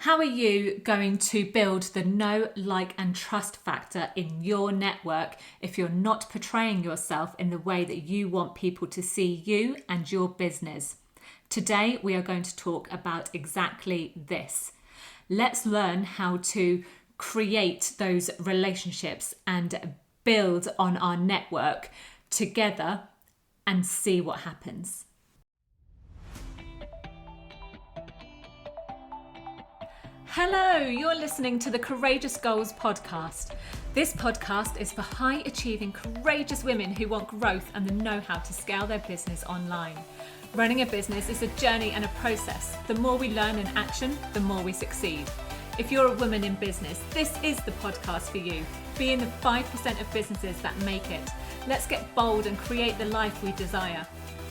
How are you going to build the know, like, and trust factor in your network if you're not portraying yourself in the way that you want people to see you and your business? Today, we are going to talk about exactly this. Let's learn how to create those relationships and build on our network together and see what happens. Hello, you're listening to the Courageous Goals podcast. This podcast is for high achieving, courageous women who want growth and the know-how to scale their business online. Running a business is a journey and a process. The more we learn in action, the more we succeed. If you're a woman in business, this is the podcast for you. Be in the 5% of businesses that make it. Let's get bold and create the life we desire.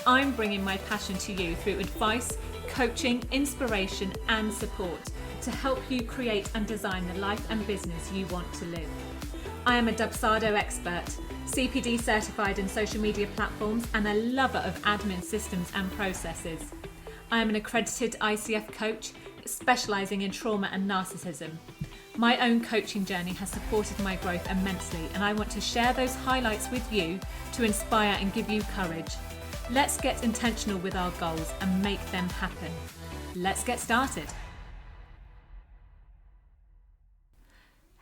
I'm bringing my passion to you through advice, coaching, inspiration, and support to help you create and design the life and business you want to live. I am a Dubsado expert, CPD certified in social media platforms, and a lover of admin systems and processes. I am an accredited ICF coach, specialising in trauma and narcissism. My own coaching journey has supported my growth immensely, and I want to share those highlights with you to inspire and give you courage. Let's get intentional with our goals and make them happen. Let's get started.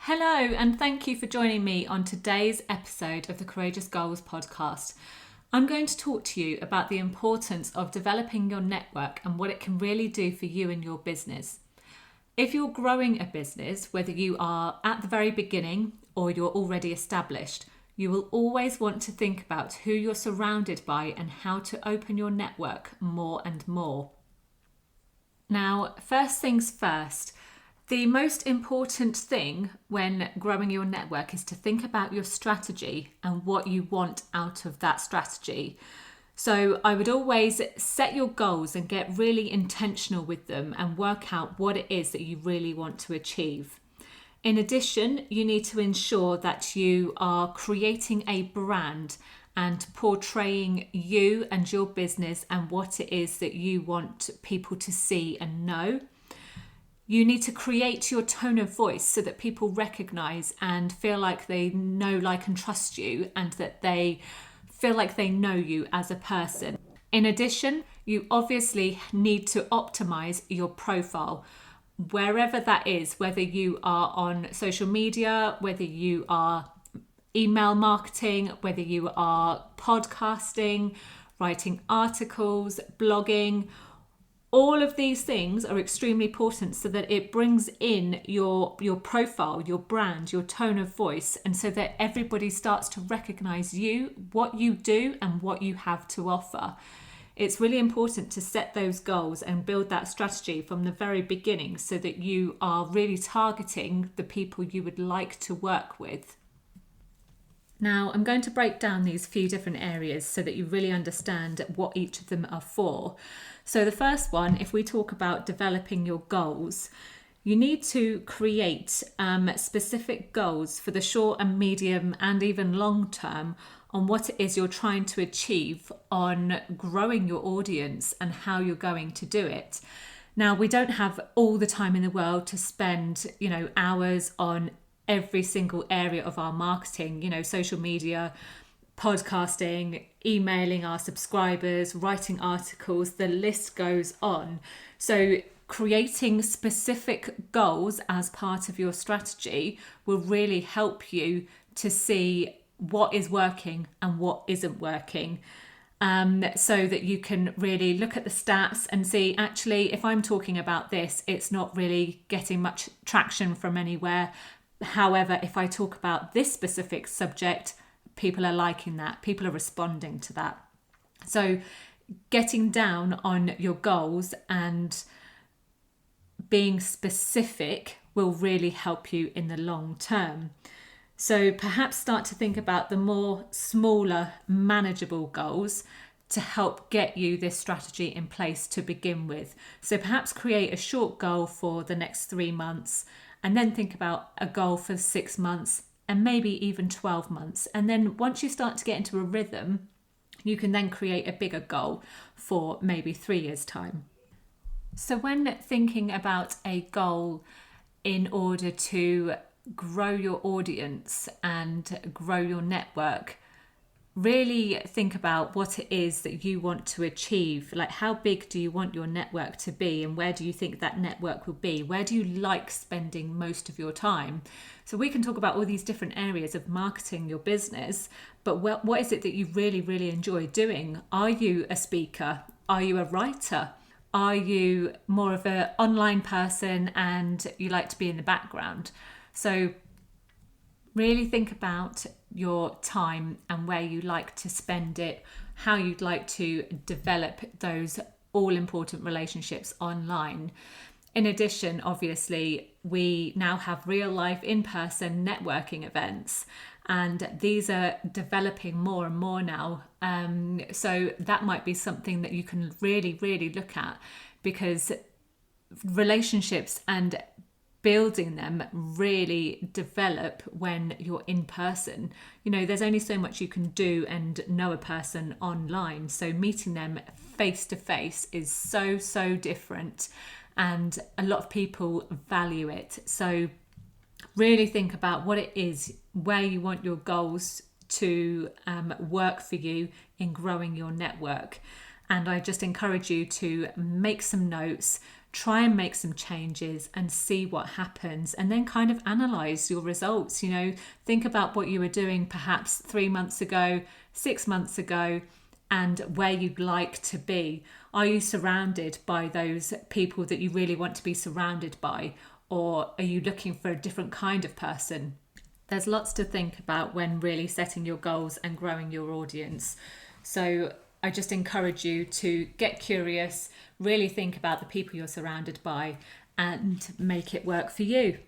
Hello, and thank you for joining me on today's episode of the Courageous Goals podcast. I'm going to talk to you about the importance of developing your network and what it can really do for you and your business. If you're growing a business, whether you are at the very beginning or you're already established, you will always want to think about who you're surrounded by and how to open your network more and more. Now, first things first, the most important thing when growing your network is to think about your strategy and what you want out of that strategy. So I would always set your goals and get really intentional with them and work out what it is that you really want to achieve. In addition, you need to ensure that you are creating a brand and portraying you and your business and what it is that you want people to see and know. You need to create your tone of voice so that people recognize and feel like they know, like, and trust you, and that they feel like they know you as a person. In addition, you obviously need to optimize your profile, wherever that is, whether you are on social media, whether you are email marketing, whether you are podcasting, writing articles, blogging. All of these things are extremely important so that it brings in your profile, your brand, your tone of voice, and so that everybody starts to recognize you, what you do, and what you have to offer. It's really important to set those goals and build that strategy from the very beginning so that you are really targeting the people you would like to work with. Now, I'm going to break down these few different areas so that you really understand what each of them are for. So the first one, if we talk about developing your goals, you need to create specific goals for the short and medium and even long term on what it is you're trying to achieve on growing your audience and how you're going to do it. Now, we don't have all the time in the world to spend, hours on every single area of our marketing, social media, podcasting, emailing our subscribers, writing articles, the list goes on. So creating specific goals as part of your strategy will really help you to see what is working and what isn't working. So that you can really look at the stats and see, actually, if I'm talking about this, it's not really getting much traction from anywhere. However, if I talk about this specific subject, people are liking that, people are responding to that. So getting down on your goals and being specific will really help you in the long term. So perhaps start to think about the more smaller, manageable goals to help get you this strategy in place to begin with. So perhaps create a short goal for the next 3 months, and then think about a goal for 6 months and maybe even 12 months. And then once you start to get into a rhythm, you can then create a bigger goal for maybe 3 years' time. So when thinking about a goal in order to grow your audience and grow your network, really think about what it is that you want to achieve. Like, how big do you want your network to be, and where do you think that network will be? Where do you like spending most of your time? So we can talk about all these different areas of marketing your business, but what is it that you really, really enjoy doing? Are you a speaker? Are you a writer? Are you more of an online person and you like to be in the background? So really think about your time and where you like to spend it, how you'd like to develop those all important relationships online. In addition, obviously, we now have real life in-person networking events, and these are developing more and more now. So that might be something that you can really, really look at, because relationships and building them really develop when you're in person. You know, there's only so much you can do and know a person online. So meeting them face to face is so, so different. And a lot of people value it. So really think about what it is, where you want your goals to work for you in growing your network. And I just encourage you to make some notes, try and make some changes and see what happens, and then kind of analyze your results. You know, think about what you were doing perhaps 3 months ago, 6 months ago, and where you'd like to be. Are you surrounded by those people that you really want to be surrounded by, or are you looking for a different kind of person? There's lots to think about when really setting your goals and growing your audience. So I just encourage you to get curious, really think about the people you're surrounded by, and make it work for you.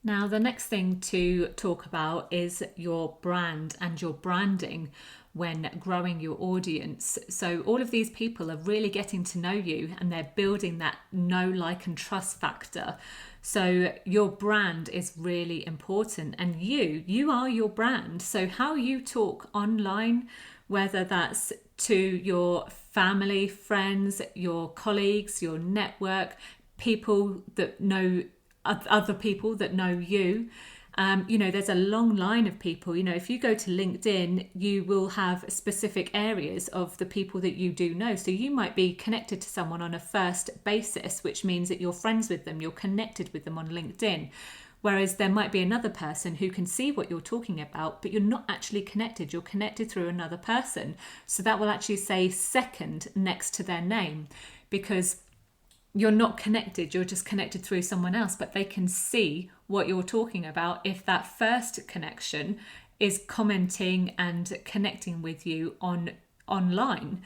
Now, the next thing to talk about is your brand and your branding when growing your audience. So all of these people are really getting to know you, and they're building that know, like, and trust factor. So your brand is really important, and you are your brand. So how you talk online, whether that's to your family, friends, your colleagues, your network, people that know other people that know you. You know, there's a long line of people. You know, if you go to LinkedIn, you will have specific areas of the people that you do know. So you might be connected to someone on a first basis, which means that you're friends with them, you're connected with them on LinkedIn. Whereas there might be another person who can see what you're talking about, but you're not actually connected. You're connected through another person. So that will actually say second next to their name, because you're not connected, you're just connected through someone else, but they can see what you're talking about if that first connection is commenting and connecting with you online.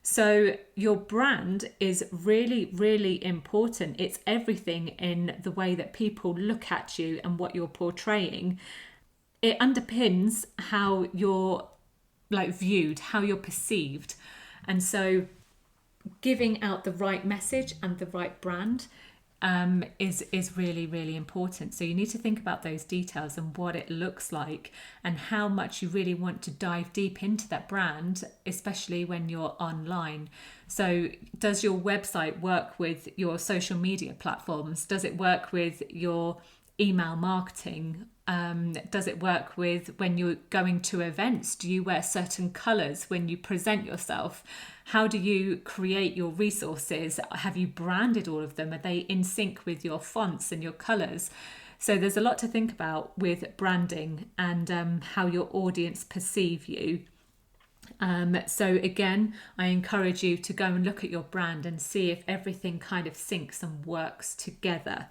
So your brand is really, really important. It's everything in the way that people look at you and what you're portraying. It underpins how you're viewed, how you're perceived. And so giving out the right message and the right brand is really, really important. So you need to think about those details and what it looks like and how much you really want to dive deep into that brand, especially when you're online. So does your website work with your social media platforms? Does it work with your email marketing? Does it work with when you're going to events? Do you wear certain colours when you present yourself? How do you create your resources? Have you branded all of them? Are they in sync with your fonts and your colours? So there's a lot to think about with branding and how your audience perceive you. So again, I encourage you to go and look at your brand and see if everything kind of syncs and works together.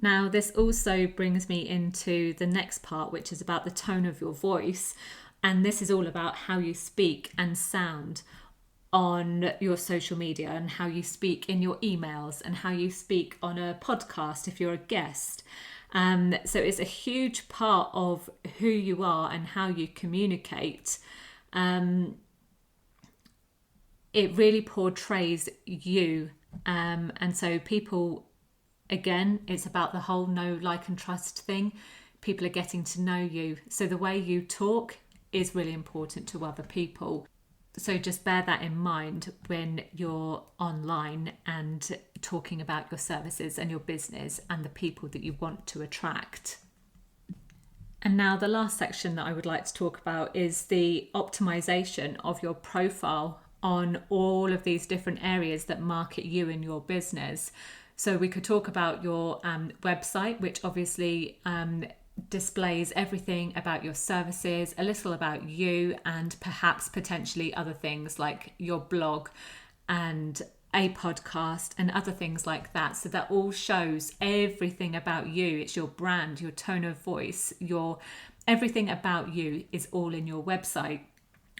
Now, this also brings me into the next part, which is about the tone of your voice. And this is all about how you speak and sound on your social media, and how you speak in your emails, and how you speak on a podcast if you're a guest. So it's a huge part of who you are and how you communicate. It really portrays you. And so people, again, it's about the whole know, like, and trust thing. People are getting to know you. So the way you talk is really important to other people. So just bear that in mind when you're online and talking about your services and your business and the people that you want to attract. And now the last section that I would like to talk about is the optimization of your profile on all of these different areas that market you and your business. So we could talk about your website, which obviously displays everything about your services, a little about you, and perhaps potentially other things like your blog and a podcast and other things like that. So that all shows everything about you. It's your brand, your tone of voice, your everything about you is all in your website.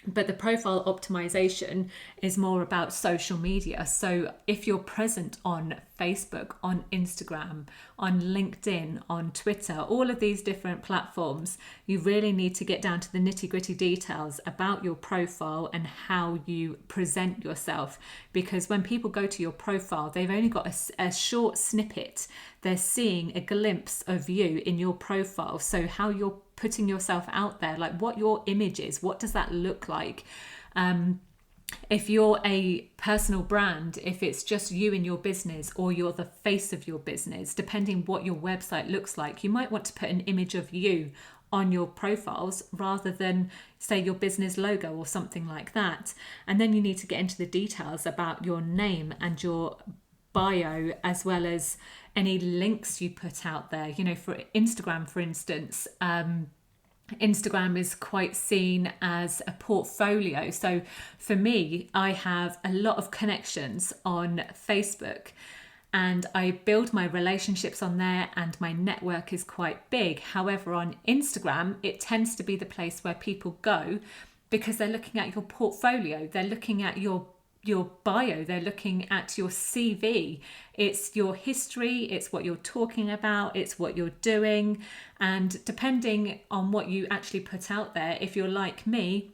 But the profile optimization is more about social media. So if you're present on Facebook, on Instagram, on LinkedIn, on Twitter, all of these different platforms, you really need to get down to the nitty-gritty details about your profile and how you present yourself. Because when people go to your profile, they've only got a short snippet. They're seeing a glimpse of you in your profile. So how you're putting yourself out there, like what your image is, what does that look like? If you're a personal brand, if it's just you in your business, or you're the face of your business, depending what your website looks like, you might want to put an image of you on your profiles rather than say your business logo or something like that. And then you need to get into the details about your name and your bio, as well as any links you put out there. You know, for Instagram, for instance, Instagram is quite seen as a portfolio. So for me, I have a lot of connections on Facebook and I build my relationships on there and my network is quite big. However, on Instagram, it tends to be the place where people go because they're looking at your portfolio, they're looking at your bio, they're looking at your CV. It's your history, it's what you're talking about, it's what you're doing. And depending on what you actually put out there, if you're like me,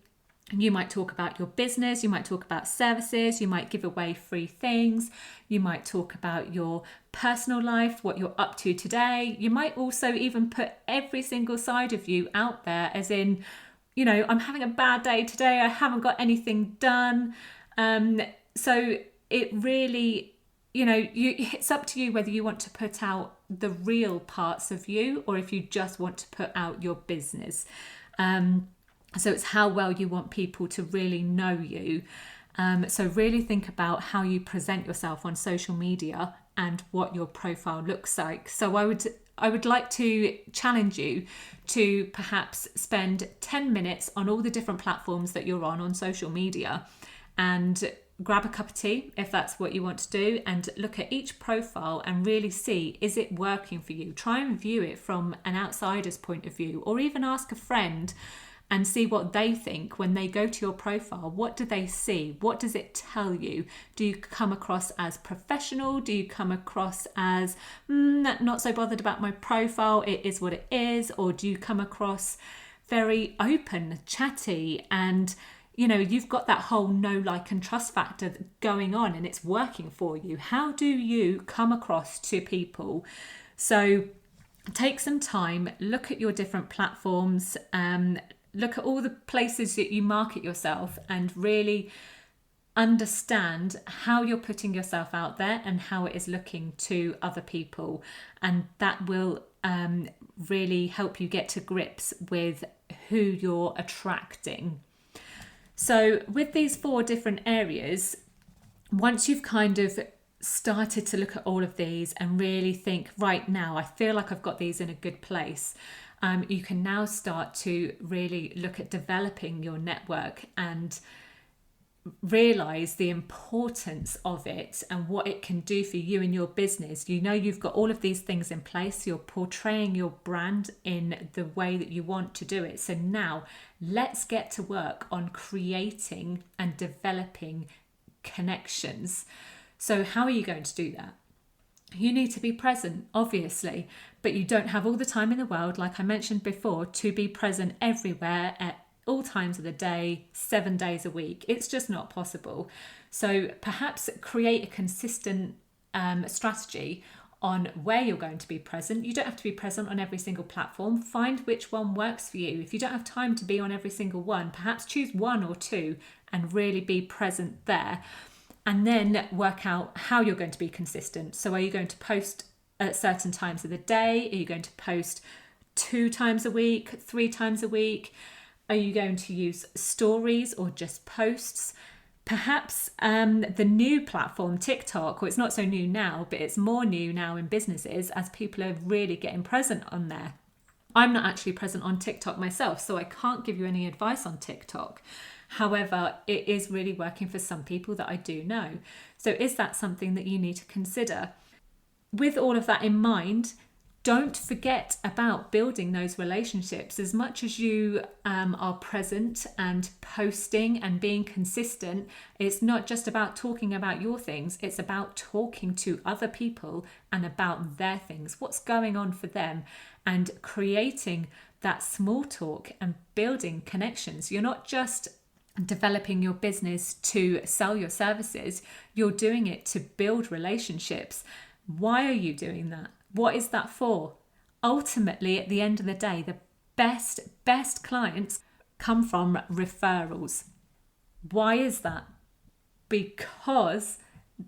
you might talk about your business, you might talk about services, you might give away free things, you might talk about your personal life, what you're up to today. You might also even put every single side of you out there, as in, you know, I'm having a bad day today, I haven't got anything done. So it really, you know, it's up to you whether you want to put out the real parts of you or if you just want to put out your business. So it's how well you want people to really know you. So really think about how you present yourself on social media and what your profile looks like. So I would like to challenge you to perhaps spend 10 minutes on all the different platforms that you're on social media, and grab a cup of tea if that's what you want to do, and look at each profile and really see, is it working for you? Try and view it from an outsider's point of view, or even ask a friend and see what they think when they go to your profile. What do they see? What does it tell you? Do you come across as professional? Do you come across as not so bothered about my profile, it is what it is? Or do you come across very open, chatty, and you know, you've got that whole know, like and trust factor going on and it's working for you? How do you come across to people? So take some time, look at your different platforms, look at all the places that you market yourself, and really understand how you're putting yourself out there and how it is looking to other people. And that will really help you get to grips with who you're attracting. So with these 4 different areas, once you've kind of started to look at all of these and really think, right now, I feel like I've got these in a good place, you can now start to really look at developing your network and realize the importance of it and what it can do for you and your business. You know, you've got all of these things in place. You're portraying your brand in the way that you want to do it. So now let's get to work on creating and developing connections. So how are you going to do that? You need to be present, obviously, but you don't have all the time in the world, like I mentioned before, to be present everywhere at all times of the day, 7 days a week. It's just not possible. So perhaps create a consistent strategy on where you're going to be present. You don't have to be present on every single platform. Find which one works for you. If you don't have time to be on every single one, perhaps choose 1 or 2 and really be present there. And then work out how you're going to be consistent. So are you going to post at certain times of the day? Are you going to post 2 times a week, 3 times a week? Are you going to use stories or just posts? Perhaps the new platform, TikTok, well, it's not so new now, but it's more new now in businesses as people are really getting present on there. I'm not actually present on TikTok myself, so I can't give you any advice on TikTok. However, it is really working for some people that I do know. So is that something that you need to consider? With all of that in mind, don't forget about building those relationships. As much as you are present and posting and being consistent, it's not just about talking about your things, it's about talking to other people and about their things, what's going on for them, and creating that small talk and building connections. You're not just developing your business to sell your services, you're doing it to build relationships. Why are you doing that? What is that for? Ultimately, at the end of the day, the best clients come from referrals. Why is that? Because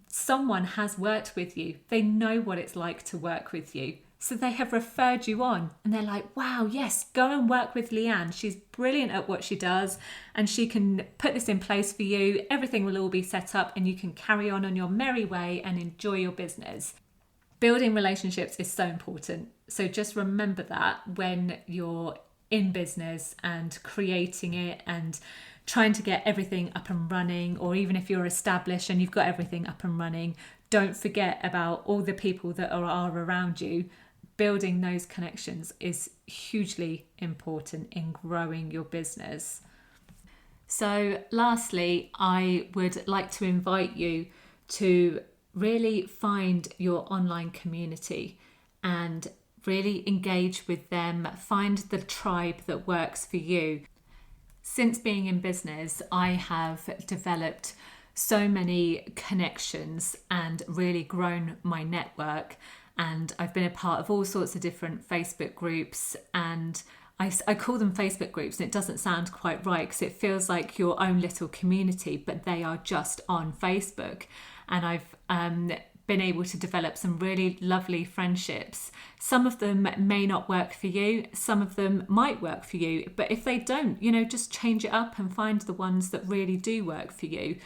someone has worked with you. They know what it's like to work with you. So they have referred you on and they're like, wow, yes, go and work with Leanne. She's brilliant at what she does and she can put this in place for you. Everything will all be set up and you can carry on your merry way and enjoy your business. Building relationships is so important. So just remember that when you're in business and creating it and trying to get everything up and running, or even if you're established and you've got everything up and running, don't forget about all the people that are around you. Building those connections is hugely important in growing your business. So lastly, I would like to invite you to really find your online community and really engage with them. Find the tribe that works for you. Since being in business, I have developed so many connections and really grown my network. And I've been a part of all sorts of different Facebook groups, and I call them Facebook groups, and it doesn't sound quite right because it feels like your own little community, but they are just on Facebook. And I've been able to develop some really lovely friendships. Some of them may not work for you, some of them might work for you, but if they don't, just change it up and find the ones that really do work for you.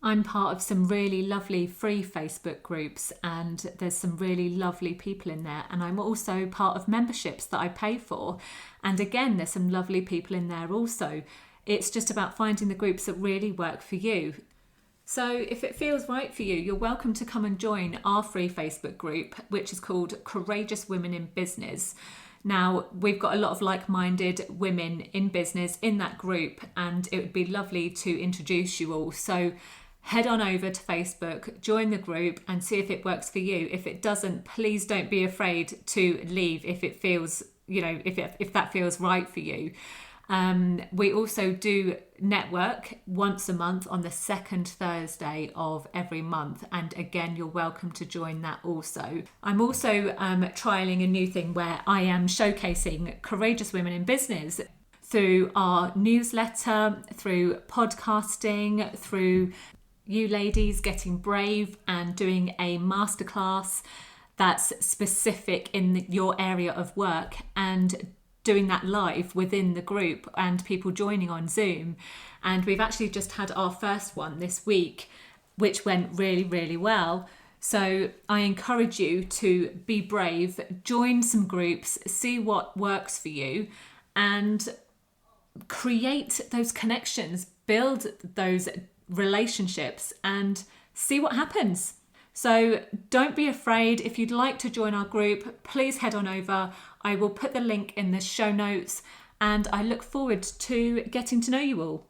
I'm part of some really lovely free Facebook groups and there's some really lovely people in there. And I'm also part of memberships that I pay for. And again, there's some lovely people in there also. It's just about finding the groups that really work for you. So if it feels right for you, you're welcome to come and join our free Facebook group, which is called Courageous Women in Business. Now, we've got a lot of like-minded women in business in that group, and it would be lovely to introduce you all. So head on over to Facebook, join the group and see if it works for you. If it doesn't, please don't be afraid to leave if it feels, if that feels right for you. We also do network once a month on the second Thursday of every month. And again, you're welcome to join that also. I'm also trialing a new thing where I am showcasing courageous women in business through our newsletter, through podcasting, through you ladies getting brave and doing a masterclass that's specific in your area of work and doing that live within the group and people joining on Zoom. And we've actually just had our first one this week, which went really, really well. So I encourage you to be brave, join some groups, see what works for you and create those connections, build those relationships and see what happens. So don't be afraid. If you'd like to join our group, please head on over. I will put the link in the show notes and I look forward to getting to know you all.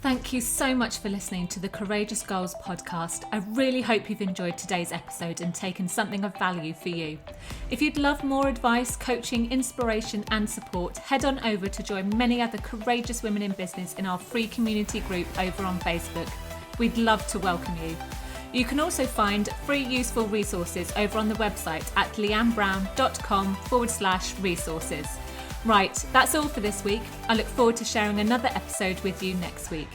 Thank you so much for listening to the Courageous Goals podcast. I really hope you've enjoyed today's episode and taken something of value for you. If you'd love more advice, coaching, inspiration and support, head on over to join many other courageous women in business in our free community group over on Facebook. We'd love to welcome you. You can also find free useful resources over on the website at leannebrown.com/resources. Right, that's all for this week. I look forward to sharing another episode with you next week.